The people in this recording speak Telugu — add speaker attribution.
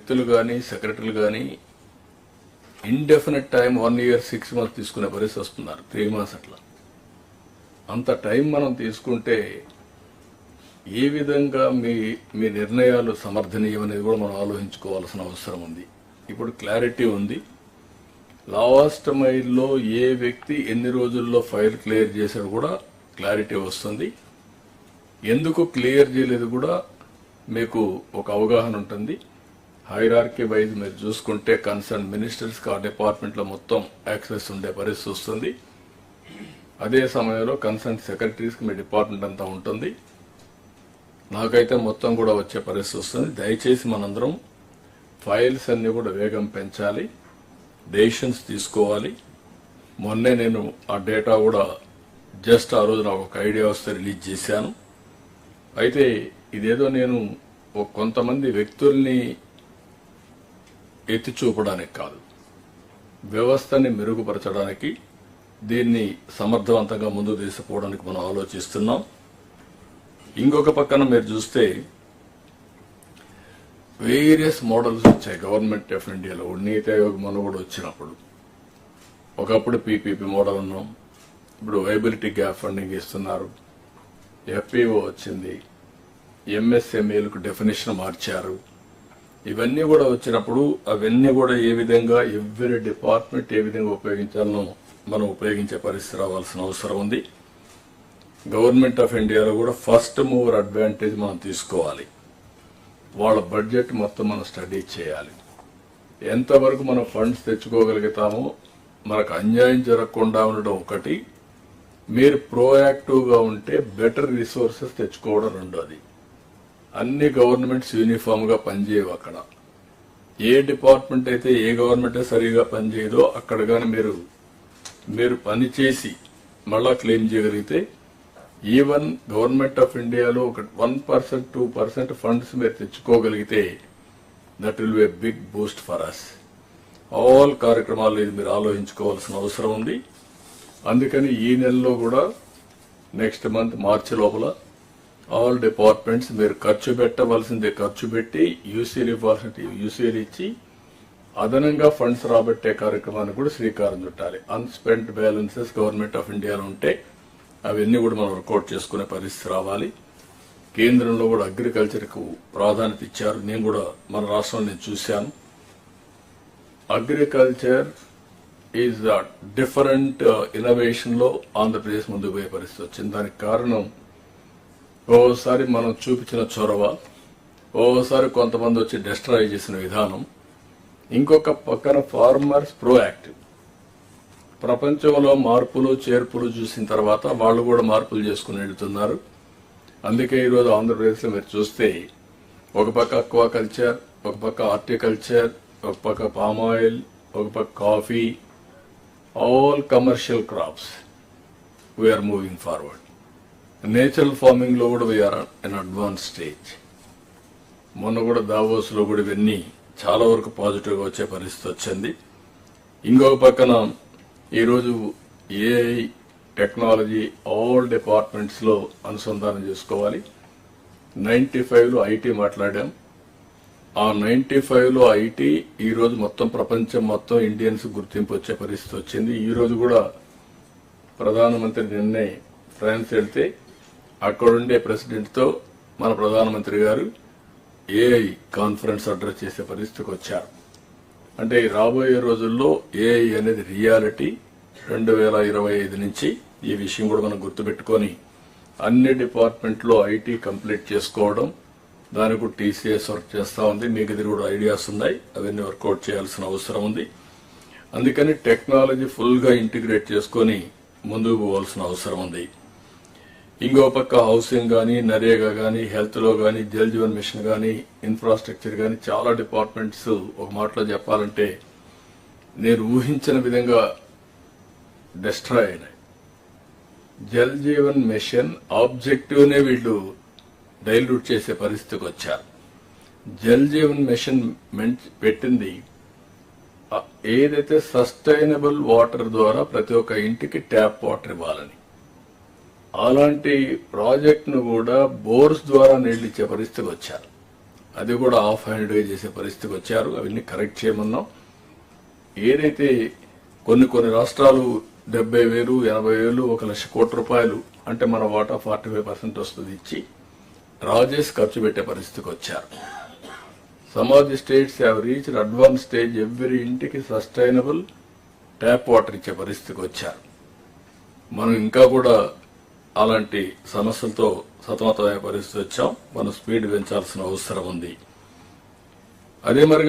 Speaker 1: వ్యక్తులు కానీ సెక్రటరీలు కానీ ఇండెఫినెట్ టైం 1 year 6 months తీసుకునే పరిస్థితి వస్తున్నారు. 3 months అట్లా. అంత టైం మనం తీసుకుంటే ఏ విధంగా మీ నిర్ణయాలు సమర్థనీయం అనేది కూడా మనం ఆలోచించుకోవాల్సిన అవసరం ఉంది. ఇప్పుడు క్లారిటీ ఉంది. లాస్ట్ మైల్లో ఏ వ్యక్తి ఎన్ని రోజుల్లో ఫైల్ క్లియర్ చేశాడు కూడా క్లారిటీ వస్తుంది. ఎందుకు క్లియర్ చేయలేదు కూడా మీకు ఒక అవగాహన ఉంటుంది. హైరార్కీ వైజ్ మీరు చూసుకుంటే కన్సర్న్ మినిస్టర్స్కి ఆ డిపార్ట్మెంట్లో మొత్తం యాక్సెస్ ఉండే పరిస్థితి వస్తుంది. అదే సమయంలో కన్సర్న్ సెక్రటరీస్కి మీ డిపార్ట్మెంట్ అంతా ఉంటుంది. నాకైతే మొత్తం కూడా వచ్చే పరిస్థితి వస్తుంది. దయచేసి మనందరం ఫైల్స్ అన్ని కూడా వేగం పెంచాలి, డెసిషన్స్ తీసుకోవాలి. మొన్నే నేను ఆ డేటా కూడా జస్ట్ ఆ రోజు నాకు ఒక ఐడియా వస్తే రిలీజ్ చేశాను. అయితే ఇదేదో నేను కొంతమంది వ్యక్తుల్ని ఎత్తి చూపడానికి కాదు, వ్యవస్థని మెరుగుపరచడానికి, దీన్ని సమర్థవంతంగా ముందుకు తీసుకుపోవడానికి మనం ఆలోచిస్తున్నాం. ఇంకొక పక్కన మీరు చూస్తే వేరియస్ మోడల్స్ వచ్చాయి గవర్నమెంట్ ఆఫ్ ఇండియాలో. నీతి ఆయోగ్ మనం కూడా వచ్చినప్పుడు ఒకప్పుడు పీపీపీ మోడల్ ఉన్నాం, ఇప్పుడు వైబిలిటీ గ్యాప్ ఫండింగ్ ఇస్తున్నారు, ఎఫ్పిఓ వచ్చింది, ఎంఎస్ఎంఈలకు డెఫినేషన్ మార్చారు. ఇవన్నీ కూడా వచ్చినప్పుడు అవన్నీ కూడా ఏ విధంగా ఎవ్రీ డిపార్ట్మెంట్ ఏ విధంగా ఉపయోగించాలనో మనం ఉపయోగించే పరిస్థితి రావాల్సిన అవసరం ఉంది. గవర్నమెంట్ ఆఫ్ ఇండియాలో కూడా ఫస్ట్ మూవర్ అడ్వాంటేజ్ మనం తీసుకోవాలి. వాళ్ళ బడ్జెట్ మొత్తం మనం స్టడీ చేయాలి. ఎంతవరకు మనం ఫండ్స్ తెచ్చుకోగలుగుతామో, మనకు అన్యాయం జరగకుండా ఉండడం ఒకటి, మీరు ప్రోయాక్టివ్గా ఉంటే బెటర్ రిసోర్సెస్ తెచ్చుకోవడం రెండోది. అన్ని గవర్నమెంట్స్ యూనిఫామ్గా పనిచేయవు. అక్కడ ఏ డిపార్ట్మెంట్ అయితే ఏ గవర్నమెంట్ సరిగా పనిచేయదో అక్కడ కానీ మీరు పనిచేసి మళ్ళా క్లెయిమ్ చేయగలిగితే, ఈవెన్ గవర్నమెంట్ ఆఫ్ ఇండియాలో ఒక 1% 2% ఫండ్స్ మీరు తెచ్చుకోగలిగితే that will be a big boost for us. All కార్యక్రమాలు ఇది మీరు ఆలోచించుకోవాల్సిన అవసరం ఉంది. అందుకని ఈ నెలలో కూడా నెక్స్ట్ మంత్ మార్చి లోపల ఆల్ డిపార్ట్మెంట్స్ మీరు ఖర్చు పెట్టవలసిందే ఖర్చు పెట్టి, యూసీలు ఇవ్వాల్సింది యూసీలు ఇచ్చి అదనంగా ఫండ్స్ రాబట్టే కార్యక్రమాన్ని కూడా శ్రీకారం చుట్టాలి. అన్స్పెంట్ బ్యాలెన్సెస్ గవర్నమెంట్ ఆఫ్ ఇండియాలో ఉంటే అవన్నీ కూడా మనం వర్కౌట్ చేసుకునే పరిస్థితి రావాలి. కేంద్రంలో కూడా అగ్రికల్చర్కు ప్రాధాన్యత ఇచ్చారు. నేను కూడా మన రాష్ట్రంలో నేను చూశాను. అగ్రికల్చర్ ఈజ్ డిఫరెంట్ ఇన్నోవేషన్లో ఆంధ్రప్రదేశ్ ముందుకు పోయే పరిస్థితి వచ్చింది. దానికి కారణం ఓసారి మనం చూపించిన చొరవ, ఓసారి కొంతమంది వచ్చి డిస్ట్రాయ్ చేసిన విధానం, ఇంకొక పక్కన ఫార్మర్స్ ప్రోయాక్టివ్. ప్రపంచంలో మార్పులు చేర్పులు చూసిన తర్వాత వాళ్ళు కూడా మార్పులు చేసుకుని వెళ్తున్నారు. అందుకే ఈరోజు ఆంధ్రప్రదేశ్లో మీరు చూస్తే ఒక పక్క అక్వాకల్చర్, ఒక పక్క హార్టికల్చర్, ఒక పక్క పామ్ ఆయిల్, ఒక పక్క coffee, all commercial crops we are moving forward. Natural farming లో కూడా వీఆర్ ఇన్ అడ్వాన్స్ స్టేజ్. మొన్న కూడా దావోస్ లో కూడా ఇవన్నీ చాలా వరకు పాజిటివ్ గా వచ్చే పరిస్థితి వచ్చింది. ఇంకొక పక్కన ఈరోజు ఏఐ టెక్నాలజీ ఆల్ డిపార్ట్మెంట్స్ లో అనుసంధానం చేసుకోవాలి. 95లో ఐటీ మాట్లాడాం. ఆ 95లో ఐటీ ఈ రోజు మొత్తం ప్రపంచం మొత్తం ఇండియన్స్ గుర్తింపు వచ్చే పరిస్థితి వచ్చింది. ఈ రోజు కూడా ప్రధానమంత్రి నిన్నే ఫ్రాన్స్ వెళ్తే అక్కడుండే ప్రెసిడెంట్ తో మన ప్రధానమంత్రి గారు ఏఐ కాన్ఫరెన్స్ అడ్రస్ చేసే పరిస్థితికి వచ్చారు. అంటే రాబోయే రోజుల్లో ఏఐ అనేది రియాలిటీ. 2025 నుంచి ఈ విషయం కూడా మనం గుర్తుపెట్టుకొని అన్ని డిపార్ట్మెంట్లో ఐటీ కంప్లీట్ చేసుకోవడం, దానికి టీసీఎస్ వర్క్ చేస్తా ఉంది. మీకు ఇది కూడా ఐడియాస్ ఉన్నాయి, అవన్నీ వర్కౌట్ చేయాల్సిన అవసరం ఉంది. అందుకని టెక్నాలజీ ఫుల్ గా ఇంటిగ్రేట్ చేసుకొని ముందుకు పోవాల్సిన అవసరం ఉంది. ఇంకో పక్క హౌసింగ్ కానీ, నరేగా కానీ, హెల్త్ లో కానీ, జల్ జీవన్ మిషన్ కానీ, ఇన్ఫ్రాస్ట్రక్చర్ కానీ చాలా డిపార్ట్మెంట్స్ ఒక మాటలో చెప్పాలంటే నేను ఊహించిన విధంగా డిస్ట్రాయ్ అయినాయి. జల్ జీవన్ మిషన్ ఆబ్జెక్టివ్ నే వీళ్ళు డైల్యూట్ చేసే పరిస్థితికి వచ్చారు. జల్ జీవన్ మిషన్ పెట్టింది ఏదైతే సస్టైనబుల్ వాటర్ ద్వారా ప్రతి ఒక్క ఇంటికి ట్యాప్ వాటర్ ఇవ్వాలని, అలాంటి ప్రాజెక్ట్ ను కూడా బోర్స్ ద్వారా నీళ్లు ఇచ్చే పరిస్థితికి వచ్చారు. అది కూడా ఆఫ్ హ్యాండెడ్గా చేసే పరిస్థితికి వచ్చారు. అవన్నీ కరెక్ట్ చేయమన్నాం. ఏదైతే కొన్ని రాష్ట్రాలు 70,000, 80,000, 1,00,000 కోట్ల రూపాయలు అంటే మన వాటా 45% వస్తుంది ఇచ్చి రాజేష్ ఖర్చు పెట్టే పరిస్థితికి వచ్చారు. Some of the states have reached advance stage every ఇంటికి సస్టైనబుల్ ట్యాప్ వాటర్ ఇచ్చే పరిస్థితికి వచ్చారు. మనం ఇంకా కూడా అలాంటి సమస్యలతో సతమతమయ్యే పరిస్థితి వచ్చాం. మనం స్పీడ్ పెంచాల్సిన అవసరం ఉంది. అదే మరి